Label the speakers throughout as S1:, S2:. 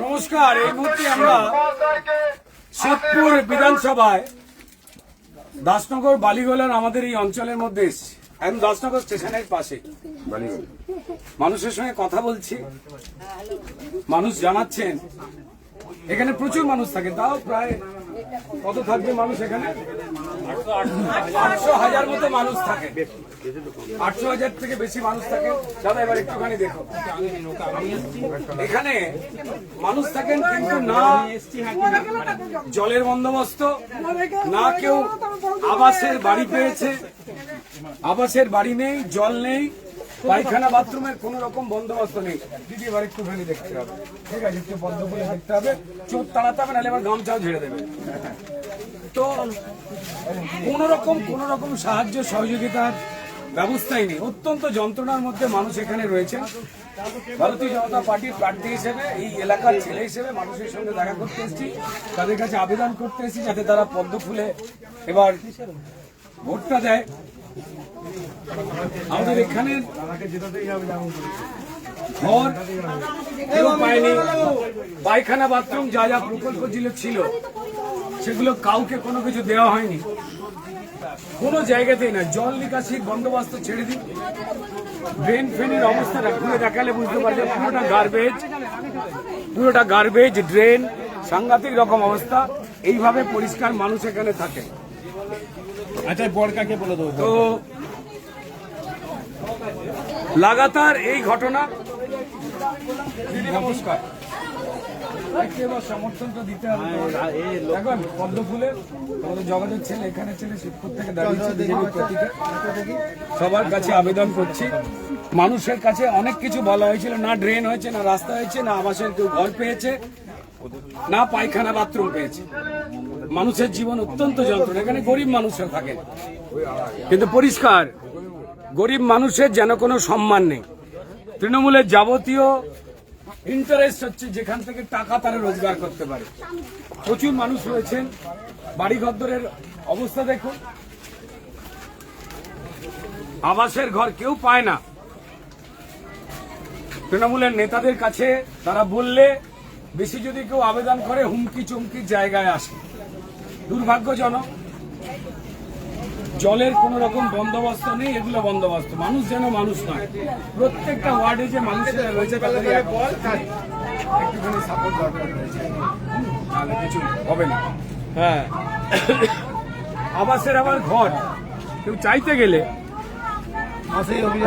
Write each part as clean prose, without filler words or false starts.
S1: নমস্কার। এই মুহূর্তে আমরা শিবপুর বিধানসভায় দাসনগর বালিগোলার আমাদের এই অঞ্চলের মধ্যে এসেছি। এখন দাসনগর স্টেশনের পাশে মানুষের সঙ্গে কথা বলছি। মানুষ জানাচ্ছেন এখানে প্রচুর মানুষ থাকে, তাও প্রায় কত থাকবে মানুষ এখানে? 800,000 মতো মানুষ থাকে, 800,000 থেকে বেশি মানুষ থাকে। দাদা এবার একটুখানি দেখো, এখানে মানুষ থাকেন কিন্তু না জলের বন্দোবস্ত, না কেউ আবাসের বাড়ি পেয়েছে, আবাসের বাড়ি নেই, জল নেই, পায়খানা বাথরুমের কোন রকম বন্দোবস্ত নেই। দিদি এবার একটুখানি দেখতে হবে, ঠিক আছে? একটু বন্ধ করে দেখতে হবে, চোখ তাড়াতে হবে, নাহলে এবার গামছাও ঝেড়ে দেবে। তো কোন রকম সাহায্য সহযোগিতার ব্যবস্থাই নেই। অত্যন্ত যন্ত্রণার মধ্যে মানুষ এখানে রয়েছে। ভারতীয় জনতা পার্টির প্রার্থী হিসেবে, এই এলাকার ছেলে হিসেবে মানুষের সঙ্গে দেখা করতে এসেছি, তাদের কাছে আবেদন করতে এসেছি যাতে তারা পদ্ম ফুলে এবার ভোটটা দেয়। আমাদের এখানে ঘর কেউ পায়নি, পায়খানা বাথরুম যা যা প্রকল্প ছিল সেগুলো কাউকে কোনো কিছু দেওয়া হয়নি, কোনো জায়গাতেই না। জল নিকাশির বন্দোবস্ত ছেড়ে দিন, ড্রেন ফেনের অবস্থাটা ঘুরে দেখালে বুঝতে পারবে পুরোটা গার্বেজ ড্রেন, সাংঘাতিক রকম অবস্থা। এইভাবে পরিষ্কার মানুষ এখানে থাকে।
S2: আচ্ছা, বড়কাকে বলে দেবো।
S1: তো লাগাতার এই ঘটনা। দিদি নমস্কার, সমর্থন তো দিতে হবে। দেখুন পদ্ম ফুলের আমাদের জগতের ছেলে, এখানে ছেলে শিবপুর থেকে দাঁড়িয়েছে, বিজেপির প্রতীকে। সবার কাছে আবেদন করছি, মানুষের কাছে অনেক কিছু বলা হয়েছিল, না ড্রেন হয়েছে, না রাস্তা হয়েছে, না আবাসের কেউ ঘর পেয়েছে, না পায়খানা বাথরুম পেয়েছে। মানুষের জীবন অত্যন্ত যন্ত্রণা। এখানে গরিব মানুষরা থাকে, কিন্তু পরিষ্কার গরিব মানুষের যেন কোনো সম্মান নেই। তৃণমূলের যাবতীয় ইন্টারেস্ট হচ্ছে যেখান থেকে টাকা তারা রোজগার করতে পারে। প্রচুর মানুষ রয়েছেন, বাড়িঘরের অবস্থা দেখুন, আবাসের ঘর কেউ পায় না। তৃণমূলের নেতাদের কাছে তারা বললে বেশি যদি কেউ আবেদন করে হুমকি চুমকির জায়গায় আসে। দুর্ভাগ্যজনক, জলের কোন রকম বন্দোবস্ত নেই। এগুলো বন্দোবস্ত, মানুষ যেন মানুষ নয়। প্রত্যেকটা ওয়ার্ডে যে মানুষেরা রয়েছে তাদের একটুখানি সাপোর্ট দরকার রয়েছে, তাহলে কিছু হবে না। হ্যাঁ, আবাসের আবার ঘর কেউ চাইতে গেলে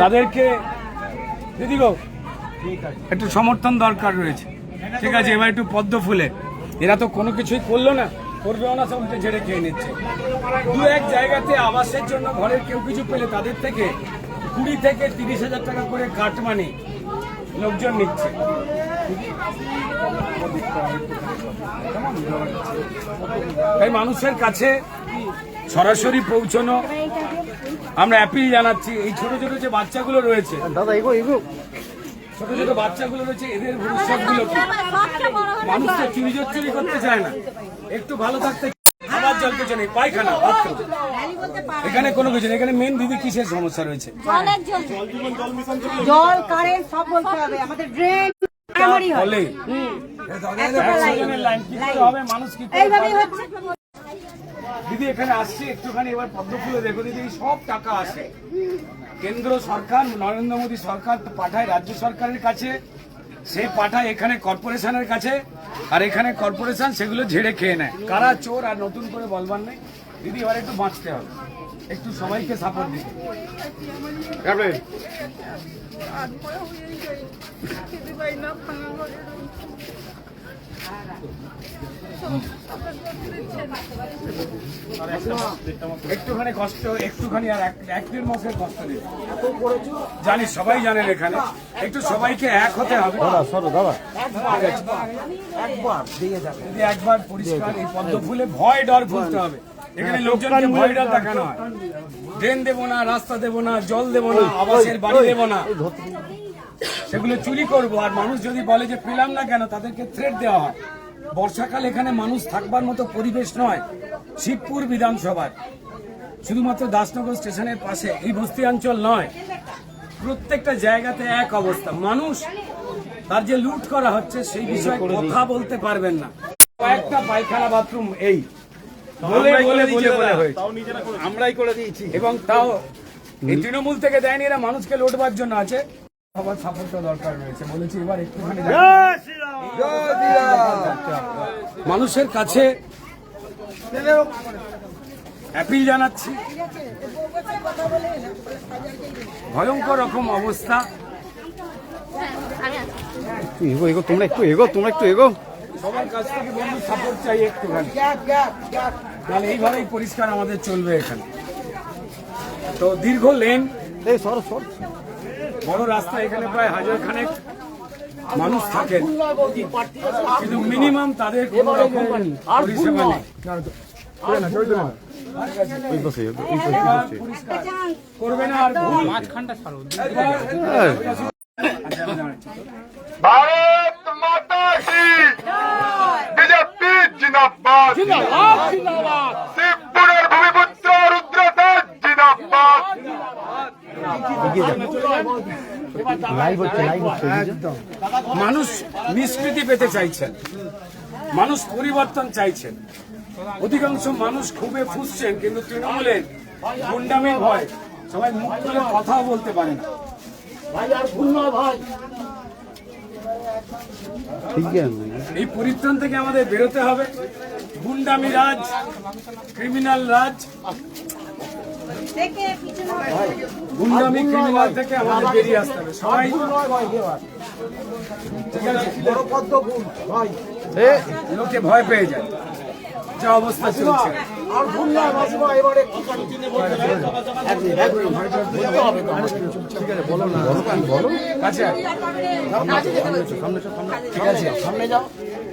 S1: তাদেরকে দিদি গো একটু সমর্থন দরকার রয়েছে, ঠিক আছে? এবার একটু পদ্ম ফুলে, এরা তো কোনো কিছুই করলো না, করবেও না, সব উল্টে ঝেড়ে খেয়ে নিচ্ছে। দু এক জায়গাতে আবাসের জন্য ঘরের কেউ কিছু পেলে তাদের থেকে 20 থেকে 30,000 টাকা করে কাটমানি লোকজন নিচ্ছে। তাই মানুষের কাছে সরাসরি পৌঁছানো আমরা অ্যাপিল জানাচ্ছি। এই ছোট ছোট যে বাচ্চাগুলো রয়েছে, ছোট ছোট বাচ্চাগুলো রয়েছে, এদের ভবিষ্যৎগুলো কি? মানুষ তো চুরি করতে চায় না, একটু ভালো থাকতে। খাবার জল কিছু নেই, পায়খানা বাথরুম, এখানে কোনো কিছু নেই। এখানে মেন দিদি কিসের সমস্যা রয়েছে?
S3: জল, কারেন্ট সব বলতে হবে। আমাদের ড্রেন
S1: দিদি এখানে আসছে একটুখানি, এবার পদ্ম ফুলে দেখো দিদি, সব টাকা আসে কেন্দ্র সরকার, নরেন্দ্র মোদী সরকার পাঠায় রাজ্য সরকারের কাছে, সেই পাঠায় এখানে কর্পোরেশনের কাছে, আর এখানে কর্পোরেশন সেগুলো ঝেড়ে খেয়ে নেয়। কারা চোর আর নতুন করে বলবার নেই। দিদি এবার একটু বাঁচতে হবে, একটু সবাইকে সাপোর্ট দিতে। একটুখানি কষ্ট, একটুখানি আর 1-1.5 মাসের কষ্ট নেই, জানি সবাই জানেন। এখানে একটু সবাইকে এক হতে হবে। একবার পরিষ্কার এই পদ্ম ফুলে ভয় ডর ভুলতে হবে। এখানে লোকজনকে ভয় ডর দেখানো হয়, ড্রেন দেবো না, রাস্তা দেবো না, জল দেবো না, আবাসের বাড়ি দেবো না, সেগুলো চুরি করবো। আর মানুষ যদি বলে যে পেলাম না কেন, তাদেরকে থ্রেট দেওয়া হয়। বর্ষাকাল এখানে মানুষ থাকবার মতো পরিবেশ নয়। শিবপুর বিধানসভার শুধুমাত্র দাসনগর স্টেশনের পাশে এই বস্তি অঞ্চল নয়, প্রত্যেকটা জায়গাতে এক অবস্থা। মানুষ তার যে লুট করা হচ্ছে সেই বিষয়ে কথা বলতে পারবেন না। কয়েকটা পায়খানা বাথরুম এই বলে হয়েছে,
S2: আমরাই করে দিয়েছি।
S1: এবং তাও এই তৃণমূল থেকে দেয়নি, এরা মানুষকে লুটবার জন্য আছে। সবার সাপোর্টটা দরকার রয়েছে। বলেছি এবার একটুখানি মানুষের কাছে অ্যাপিল জানাচ্ছি। ভয়ঙ্কর রকম অবস্থা।
S4: তোমরা একটু এগো।
S1: সবার কাছ থেকে বন্ধু সাপোর্ট চাই একটুখানি, তাহলে এইভাবেই পরিষ্কার আমাদের চলবে এখানে। তো দীর্ঘ লেন, বড় রাস্তা, এখানে প্রায় 1000 খানেক মানুষ থাকেন, কিন্তু মিনিমাম তাদের কোনো রকম পরিষেবা নেই। করবে না আর ভুল মাঝখানটা ছাড়ো।
S5: भारत माता की बीजेपी जिंदाबाद जिंदाबाद शिवपुरेर भूमिपुत्र रुद्रदास जिंदाबाद।
S1: মানুষ নিষ্কৃতি পেতে চাইছেন, মানুষ পরিবর্তন চাইছেন। অধিকাংশ মানুষ খুবই ফুসছেন, কিন্তু তৃণমূলের গুন্ডামির ভয় সবাই মুখ খুলে কথাও বলতে পারে না। এই পরিত্রাণ থেকে আমাদের বেরোতে হবে। গুন্ডামি রাজ, ক্রিমিনাল রাজ, গুন্ডামি ক্রিমিনাল থেকে আমাদের বেরিয়ে আসতে হবে সবাই। ঠিক আছে, লোকে ভয় পেয়ে যায়, যা অবস্থা চলছে। আচ্ছা, ঠিক আছে, সামনে যাও,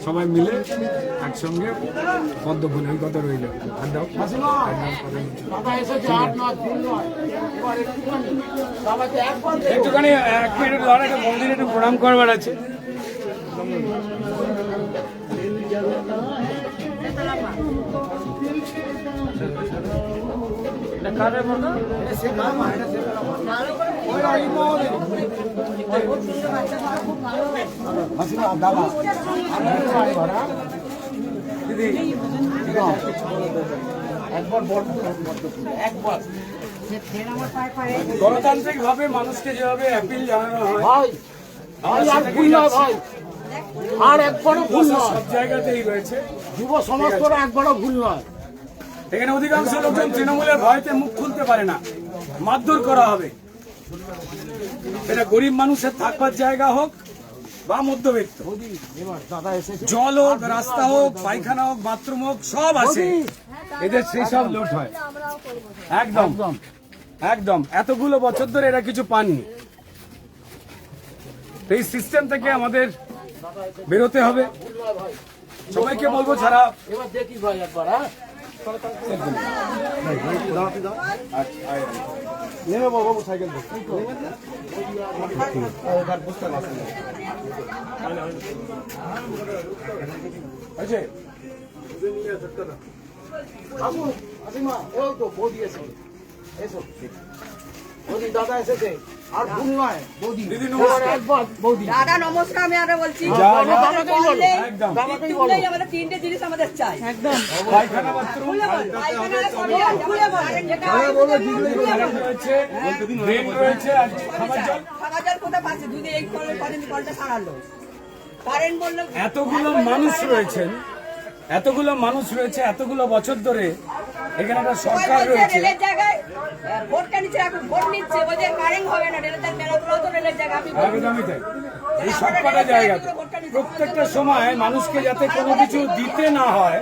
S1: সবাই মিলে একসঙ্গে পদ্ম ফুল ওই কথা রইল। একটুখানি 1 মিনিট ধরে একটা মন্দিরে একটু প্রণাম করবার আছে। গণতান্ত্রিক ভাবে মানুষকে যেভাবে অ্যাপিল জানানো হয়,
S6: আর একবারও ভুল নয়,
S1: সব জায়গাতেই রয়েছে।
S6: যুব সমাজ করে একবারও ভুল নয়।
S1: এখানে অধিকাংশ লোকজন তৃণমূলের ভয়তে মুখ খুলতে পারে না, মারধর করা হবে। এটা গরিব মানুষের থাকবার জায়গা হোক বা মধ্যবিত্ত, জল হোক, রাস্তা হোক, পায়খানা হোক, বাথরুম হোক, সব আছে। এদের সেই সব লুট হয়। একদম একদম এতগুলো বছর ধরে এরা কিছু পাননি। এই সিস্টেম থেকে আমাদের বেরোতে হবে। সবাইকে বলবো ছাড়া
S6: এবার দেখি ভাই একবার, হ্যাঁ আসুন, আসিমা, ওই তো বৌদি এসেছে, এসো বৌদি, দাদা এসেছে, আর ভুল নয় বৌদি,
S1: দিদি নমস্কার।
S6: একবার বৌদি,
S3: দাদা নমস্কার, আমি আরো বলছি
S1: দাদাকেই বলো, একদম।
S3: তিনটেই আমাদের তিনটে জিনিস আমাদের চাই।
S1: পায়খানা, বাথরুম, কারেন্ট রয়েছে, ড্রেন রয়েছে, আর খাবার জল।
S3: খাবার জল কোথায় পাচ্ছে? যদি এই কদিন কলটা সারালো, কারেন্ট বললো
S1: এতগুলো মানুষ রয়েছেন, এতগুলো মানুষ রয়েছে, এতগুলো বছর ধরে এখানে একটা সরকার রয়েছে।
S3: রেলের জায়গায় ভোটটা নিচ্ছে, এখন ভোট নিচ্ছে, বলছে কারেন্ট হবে না, রেলের মেলাগুলো তো রেলের জায়গায়। আমি
S1: একদমই তাই। এই সবকটা জায়গাতে প্রত্যেকটা সময় মানুষকে যাতে কোনো কিছু দিতে না হয়,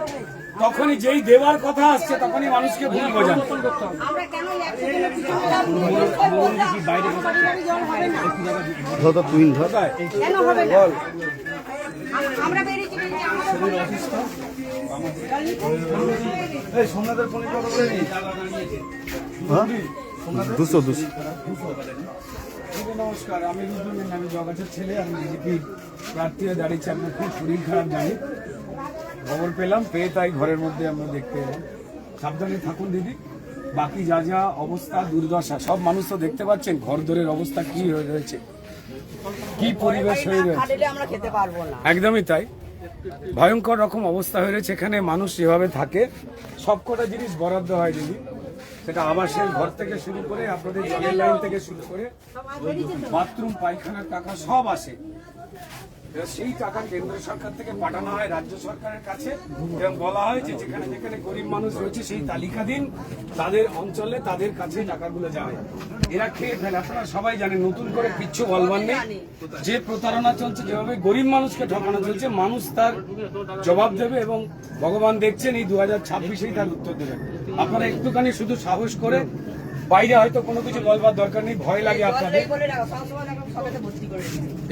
S1: তখনই যেই দেওয়ার কথা আসছে তখনই মানুষকে ভুল বোঝান।
S3: আমরা কেন অ্যাক্সিডেন্টের কিছু বাইরে কেন হবে না? আমরা বেরিয়েছি,
S1: নমস্কার, আমি রুদ্রনীল, আমি জগাছের ছেলে, আমি বিজেপির প্রার্থী হয়ে দাঁড়িয়েছি। আপনার খুব শরীর খারাপ জানি, খবর পেলাম, পেয়ে তাই ঘরের মধ্যে আমরা দেখতে এলাম। সাবধানে থাকুন দিদি, বাকি যা যা অবস্থা দুর্দশা সব মানুষ তো দেখতে পাচ্ছেন, ঘরদোরের অবস্থা কি হয়ে রয়েছে, কি পরিবেশ হয়ে রয়েছে,
S3: খাটলে আমরা খেতে পারবো না।
S1: একদমই তাই। ভয়ঙ্কর রকম অবস্থা হয়ে রয়েছে। এখানে মানুষ যেভাবে থাকে সবকটা জিনিস বরাদ্দ হয় যদি, সেটা আবাসের ঘর থেকে শুরু করে আপনাদের জলের লাইন থেকে শুরু করে বাথরুম পায়খানার টাকা সব আসে। এবার সেই টাকা কেন্দ্র সরকার থেকে পাঠানো হয় রাজ্য সরকারের কাছে এবং বলা হয় যে যেখানে যেখানে গরিব মানুষ রয়েছে সেই তালিকা দিন, তাদের অঞ্চলে তাদের কাছে টাকাগুলো যায়। এরা খেয়ে ফেলে। আপনারা সবাই জানেন, নতুন করে কিচ্ছু বলবার নেই। যে প্রতারণা চলছে, যেভাবে গরিব মানুষকে ঠকানো চলছে, মানুষ তার জবাব দেবে এবং ভগবান দেখছেন এই 2026-এই তার উত্তর দেবেন। আপনারা একটুখানি শুধু সাহস করে, বাইরে হয়তো কোনো কিছু বলবার দরকার নেই, ভয় লাগে আপনাদের।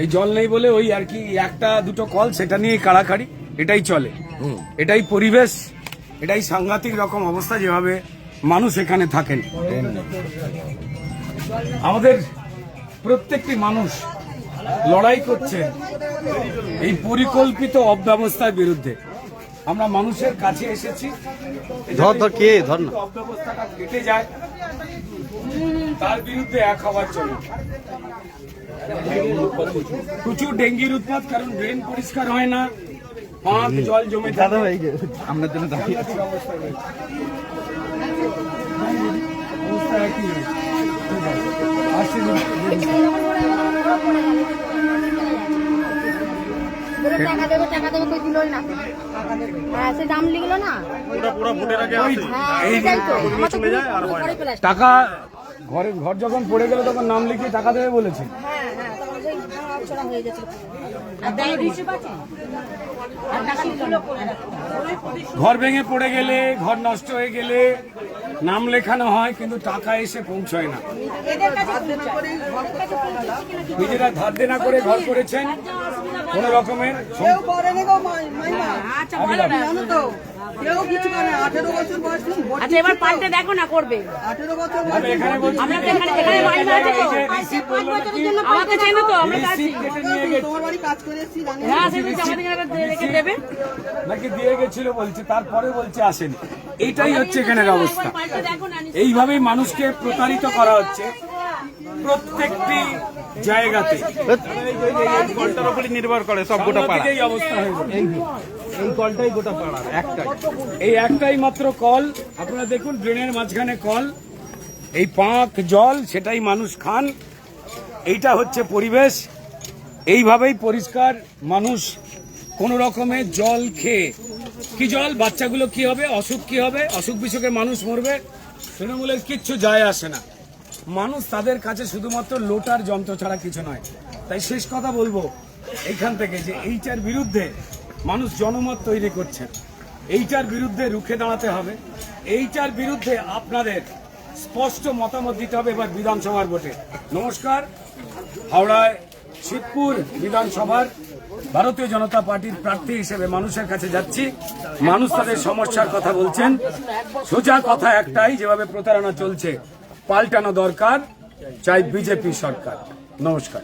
S1: এই জল নেই বলে ওই আর কি একটা দুটো কল, সেটা নিয়ে কাড়াকাড়ি, এটাই চলে। এটাই পরিবেশ, এটাই সাংঘাতিক রকম অবস্থা যেভাবে মানুষ এখানে থাকেন। আমাদের প্রত্যেকটি মানুষ লড়াই করছে এই পরিকল্পিত অব্যবস্থার বিরুদ্ধে। আমরা মানুষের কাছে এসেছি, অব্যবস্থাটা কেটে যায় তার বিরুদ্ধে এক হওয়ার জন্য। প্রচুর ডেঙ্গির উৎপাত, কারণ ড্রেন পরিষ্কার হয় না, পাঁচ জল জমে থাকে।
S2: আপনার জন্য
S1: সাংঘাতিক অবস্থা রয়েছে। অবস্থা একই রয়েছে। আসছে
S7: টাকা দেবে কই দিলই না। হ্যাঁ, সে দাম লিখলো না।
S1: টাকা ঘর যখন পড়ে গেল তখন নাম লিখিয়ে টাকা দেবে বলেছে।
S7: হ্যাঁ, তখন সেই ছড়া হয়ে গেছিল।
S1: ঘর ভেঙে পড়ে গেলে, ঘর নষ্ট হয়ে গেলে নাম লেখানো হয়, কিন্তু টাকা এসে পৌঁছয় না। নিজেরা ধার দেনা করে ঘর করেছেন, কোন রকমের
S8: কেউ করেনি গো মাইমা। জানো তো, কেউ কিছু করে না। 18 বছর বয়স থেকে
S3: আচ্ছা, এবার পাল্টে দেখো না করবে।
S8: 18 বছর
S1: আমি এখানে বলছি,
S3: আমরা তো এখানে মাইমা আছে তো, আমাকে চেনো তো, আমরা তো আছি।
S1: রিসিপ্ট কেটে নিয়ে গেছে।
S8: তোমার বাড়ি কাজ করে এসেছি জানি।
S3: হ্যাঁ, সেগুলো আমাদের এখানে রেখে দেবে।
S1: নাকি দিয়ে গেছিল বলছে, তারপরে বলছে আসেনি। এইটাই হচ্ছে এখানের অবস্থা।
S3: পাল্টে দেখো না।
S1: এইভাবেই মানুষকে প্রতারিত করা হচ্ছে প্রত্যেকটি জায়গাতে।
S2: কলটার উপরই নির্ভর করে সব গোটা পাড়া।
S1: এই অবস্থা হয়ে গেছে।
S2: এই কলটাই গোটা পাড়ার একটাই।
S1: এই একটাই মাত্র কল, আপনারা দেখুন ড্রেনের মাঝখানে কল, এই পাঁক জল, সেটাই মানুষ খান। এইটা হচ্ছে পরিবেশ। এইভাবেই পরিষ্কার মানুষ কোন রকমের জল খেয়ে, কি জল, বাচ্চাগুলো কি হবে, অসুখ কি হবে, অসুখ বিসুখে মানুষ মরবে, তৃণমূলের কিচ্ছু যায় আসে না। মানুষ তাদের কাছে শুধুমাত্র লোটার যন্ত্র ছাড়া কিছু নয়। তাই শেষ কথা বলবো এইখান থেকে, যে এইটার বিরুদ্ধে মানুষ জনমত তৈরি করছেন। এইটার বিরুদ্ধে রুখে দাঁড়াতে হবে। এইটার বিরুদ্ধে আপনাদের স্পষ্ট মতামত দিতে হবে এবার বিধানসভার ভোটে। নমস্কার। হাওড়ায় শিবপুর বিধানসভার ভারতীয় জনতা পার্টির প্রার্থী হিসেবে মানুষের কাছে যাচ্ছি। মানুষ তাদের সমস্যার কথা বলছেন। সোজা কথা একটাই, যেভাবে প্রতারণা চলছে পাল্টানো দরকার, চাই বিজেপি সরকার। নমস্কার।